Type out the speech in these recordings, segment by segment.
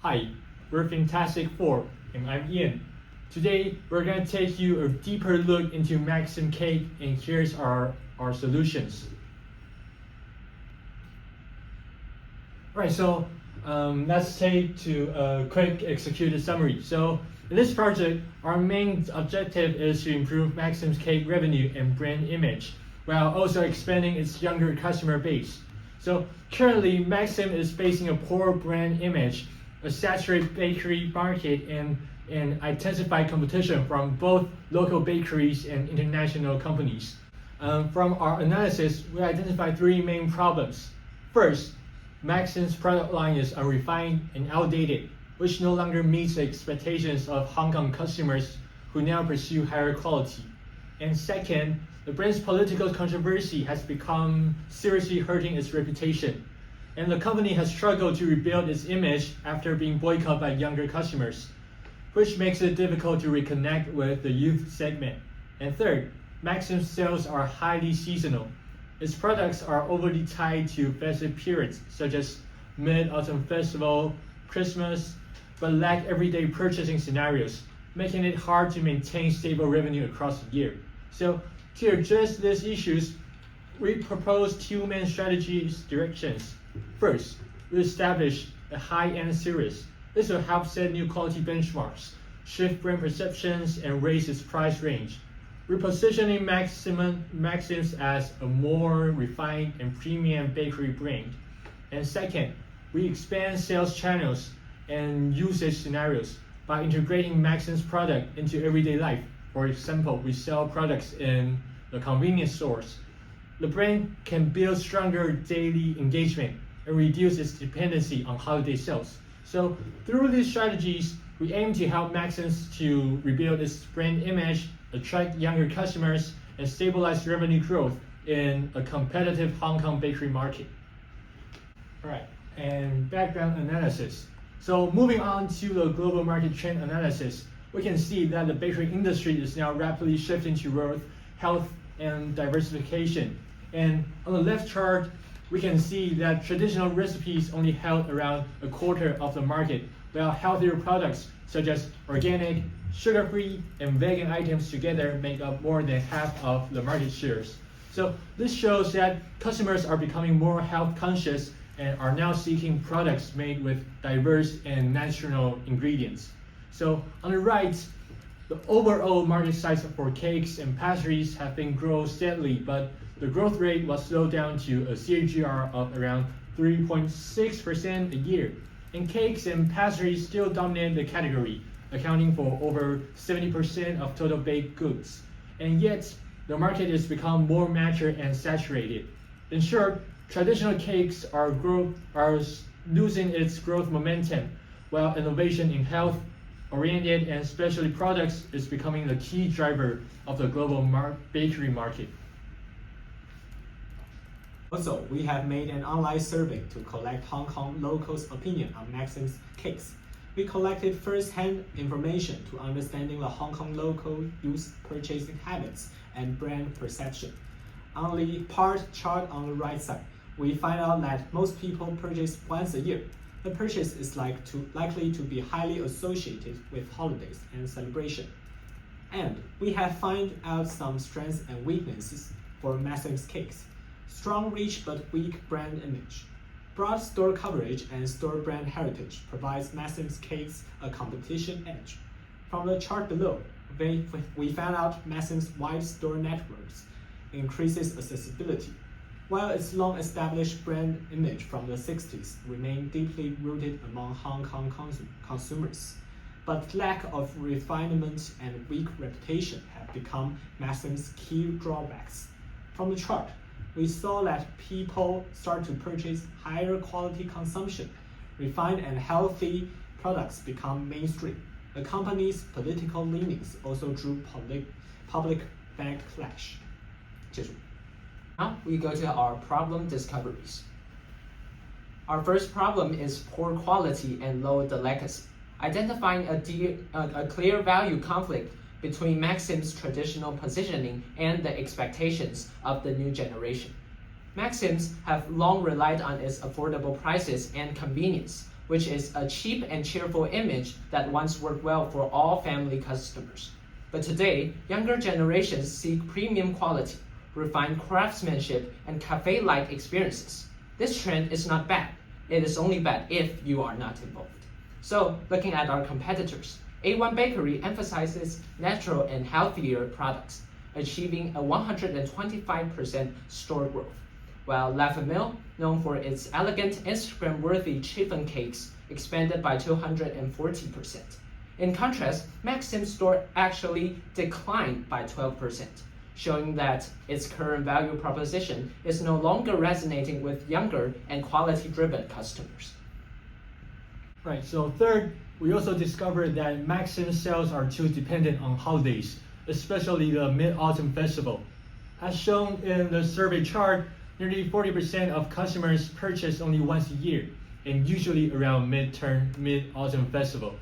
Hi, we're Fantastic Four, and I'm Ian. Today, we're going to take you a deeper look into Maxim Cake, and here's our solutions. Alright, so let's take to a quick executed summary. So, in this project, our main objective is to improve Maxim's Cake revenue and brand image, while also expanding its younger customer base. So, currently, Maxim is facing a poor brand image, a saturated bakery market, and intensified competition from both local bakeries and international companies. From our analysis, we identified three main problems. First, Maxim's product line is unrefined and outdated, which no longer meets the expectations of Hong Kong customers who now pursue higher quality. And second, the brand's political controversy has become seriously hurting its reputation, and the company has struggled to rebuild its image after being boycotted by younger customers, which makes it difficult to reconnect with the youth segment. And third, Maxim's sales are highly seasonal. Its products are overly tied to festive periods such as Mid-Autumn Festival, Christmas, but lack everyday purchasing scenarios, making it hard to maintain stable revenue across the year. So to address these issues, we propose two main directions. First, we establish a high-end series. This will help set new quality benchmarks, shift brand perceptions, and raise its price range. We're positioning Maxim's as a more refined and premium bakery brand. And second, we expand sales channels and usage scenarios by integrating Maxim's product into everyday life. For example, we sell products in the convenience stores. The brand can build stronger daily engagement and reduce its dependency on holiday sales. So through these strategies, we aim to help Maxim's to rebuild its brand image, attract younger customers, and stabilize revenue growth in a competitive Hong Kong bakery market. All right, and background analysis. So moving on to the global market trend analysis, we can see that the bakery industry is now rapidly shifting toward health and diversification. And on the left chart, we can see that traditional recipes only held around a quarter of the market, while healthier products such as organic, sugar-free, and vegan items together make up more than half of the market shares. So this shows that customers are becoming more health conscious and are now seeking products made with diverse and natural ingredients. So on the right, the overall market size for cakes and pastries have been growing steadily, but the growth rate was slowed down to a CAGR of around 3.6% a year. And cakes and pastries still dominate the category, accounting for over 70% of total baked goods. And yet, the market has become more mature and saturated. In short, traditional cakes are losing its growth momentum, while innovation in health-oriented and specialty products is becoming the key driver of the global bakery market. Also, we have made an online survey to collect Hong Kong locals' opinion on Maxim's cakes. We collected first-hand information to understanding the Hong Kong local youth purchasing habits and brand perception. On the part chart on the right side, we find out that most people purchase once a year. The purchase is likely to be highly associated with holidays and celebration. And we have found out some strengths and weaknesses for Maxim's cakes. Strong reach but weak brand image. Broad store coverage and store brand heritage provides Maxim's cakes a competition edge. From the chart below, we found out Maxim's wide store networks increases accessibility, while its long-established brand image from the 60s remained deeply rooted among Hong Kong consumers. But lack of refinement and weak reputation have become Maxim's key drawbacks. From the chart, we saw that people start to purchase higher quality consumption. Refined and healthy products become mainstream. The company's political leanings also drew public backlash. Now we go to our problem discoveries. Our first problem is poor quality and low delicacy. Identifying a clear value conflict between Maxim's traditional positioning and the expectations of the new generation. Maxim's have long relied on its affordable prices and convenience, which is a cheap and cheerful image that once worked well for all family customers. But today, younger generations seek premium quality, refined craftsmanship, and cafe-like experiences. This trend is not bad. It is only bad if you are not involved. So, looking at our competitors, A1 Bakery emphasizes natural and healthier products, achieving a 125% store growth, while La Famille, known for its elegant Instagram-worthy chiffon cakes, expanded by 240%. In contrast, Maxim's store actually declined by 12%, showing that its current value proposition is no longer resonating with younger and quality-driven customers. Right, so third, we also discovered that Maxim's sales are too dependent on holidays, especially the Mid-Autumn Festival. As shown in the survey chart, nearly 40% of customers purchase only once a year, and usually around Mid-Autumn Festival.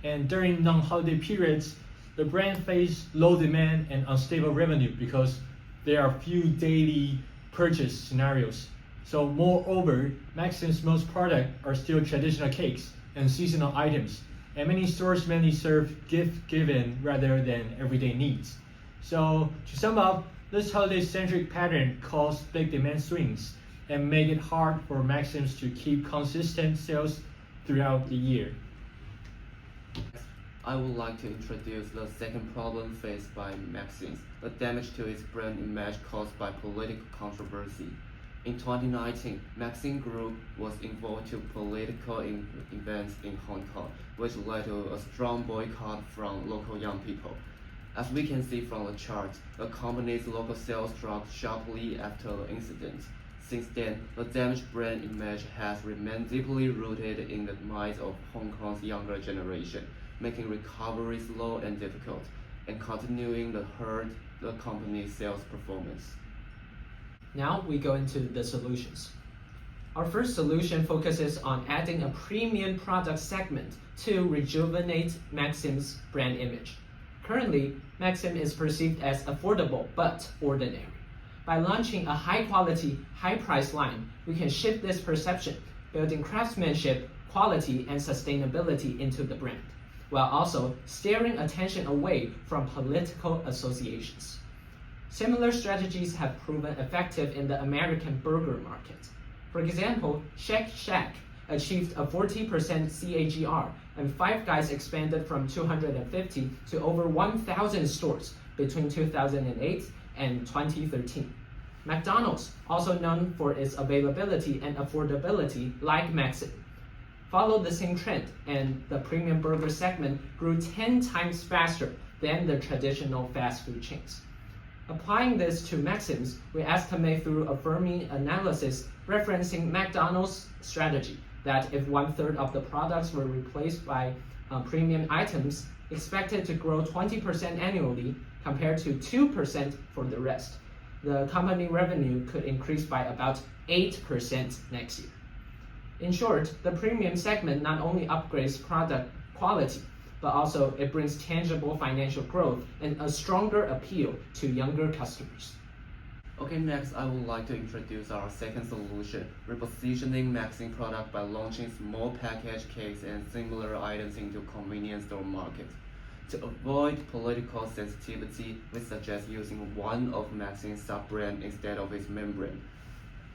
And during non-holiday periods, the brand faces low demand and unstable revenue because there are few daily purchase scenarios. So moreover, Maxim's most products are still traditional cakes and seasonal items, and many stores mainly serve gift-giving rather than everyday needs. So to sum up, this holiday-centric pattern causes big demand swings and make it hard for Maxim's to keep consistent sales throughout the year. I would like to introduce the second problem faced by Maxim's, the damage to its brand image caused by political controversy. In 2019, Maxim Group was involved in political events in Hong Kong, which led to a strong boycott from local young people. As we can see from the chart, the company's local sales dropped sharply after the incident. Since then, the damaged brand image has remained deeply rooted in the minds of Hong Kong's younger generation, making recovery slow and difficult, and continuing to hurt the company's sales performance. Now we go into the solutions. Our first solution focuses on adding a premium product segment to rejuvenate Maxim's brand image. Currently, Maxim is perceived as affordable but ordinary. By launching a high-quality, high-price line, we can shift this perception, building craftsmanship, quality, and sustainability into the brand, while also steering attention away from political associations. Similar strategies have proven effective in the American burger market. For example, Shake Shack achieved a 40% CAGR, and Five Guys expanded from 250 to over 1,000 stores between 2008 and 2013. McDonald's, also known for its availability and affordability like Maxim, followed the same trend, and the premium burger segment grew 10 times faster than the traditional fast food chains. Applying this to Maxim's, we estimate through a Fermi analysis referencing McDonald's strategy that if 1/3 of the products were replaced by premium items, expected to grow 20% annually compared to 2% for the rest, the company revenue could increase by about 8% next year. In short, the premium segment not only upgrades product quality, but also it brings tangible financial growth and a stronger appeal to younger customers. Okay, next I would like to introduce our second solution, repositioning Maxim product by launching small package cakes and similar items into convenience store market. To avoid political sensitivity, we suggest using one of Maxim's sub-brand instead of its main brand.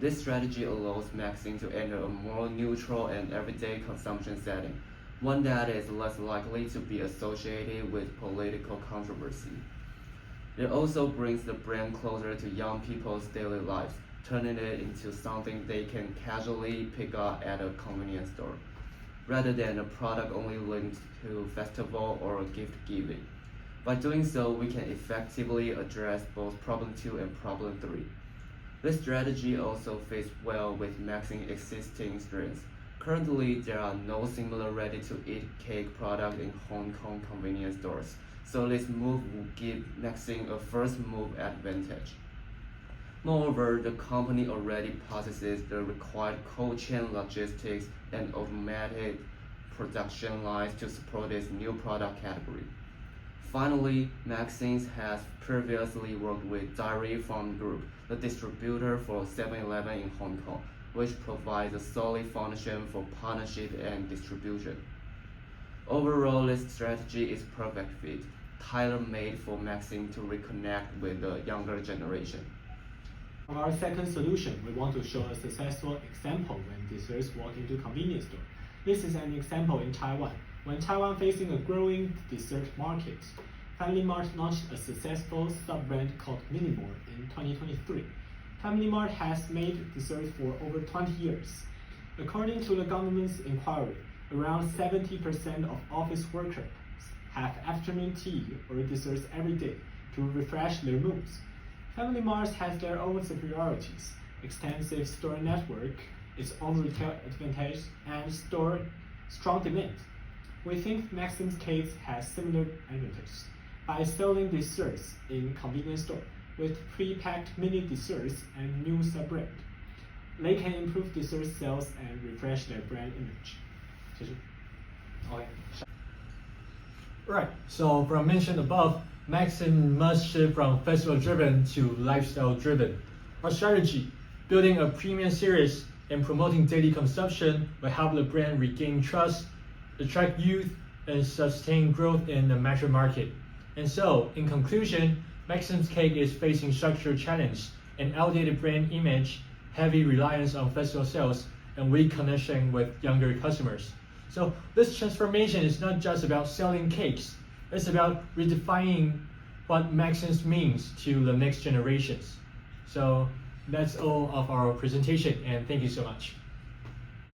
This strategy allows Maxim to enter a more neutral and everyday consumption setting, one that is less likely to be associated with political controversy. It also brings the brand closer to young people's daily lives, turning it into something they can casually pick up at a convenience store, rather than a product only linked to festival or gift giving. By doing so, we can effectively address both problem 2 and problem 3. This strategy also fits well with Maxim's existing strengths. Currently, there are no similar ready-to-eat cake products in Hong Kong convenience stores, so this move will give Maxim a first-move advantage. Moreover, the company already possesses the required cold chain logistics and automated production lines to support this new product category. Finally, Maxim has previously worked with Dairy Farm Group, the distributor for 7-Eleven in Hong Kong, which provides a solid foundation for partnership and distribution. Overall, this strategy is perfect fit, tailor-made for Maxim to reconnect with the younger generation. For our second solution, we want to show a successful example when desserts walk into convenience store. This is an example in Taiwan. When Taiwan facing a growing dessert market, Family Mart launched a successful sub-brand called Minimore in 2023. Family Mart has made desserts for over 20 years. According to the government's inquiry, around 70% of office workers have afternoon tea or desserts every day to refresh their moods. Family Mart has their own superiorities, extensive store network, its own retail advantage, and strong demand. We think Maxim's Cakes has similar advantages. By selling desserts in convenience store with pre-packed mini desserts and new sub-brand, they can improve dessert sales and refresh their brand image. Okay. Right, so from mentioned above, Maxim must shift from festival-driven to lifestyle-driven. Our strategy, building a premium series and promoting daily consumption, will help the brand regain trust, attract youth, and sustain growth in the metro market. And so, in conclusion, Maxim's Cake is facing structural challenge, an outdated brand image, heavy reliance on festival sales, and weak connection with younger customers. So this transformation is not just about selling cakes, it's about redefining what Maxim's means to the next generations. So that's all of our presentation, and thank you so much.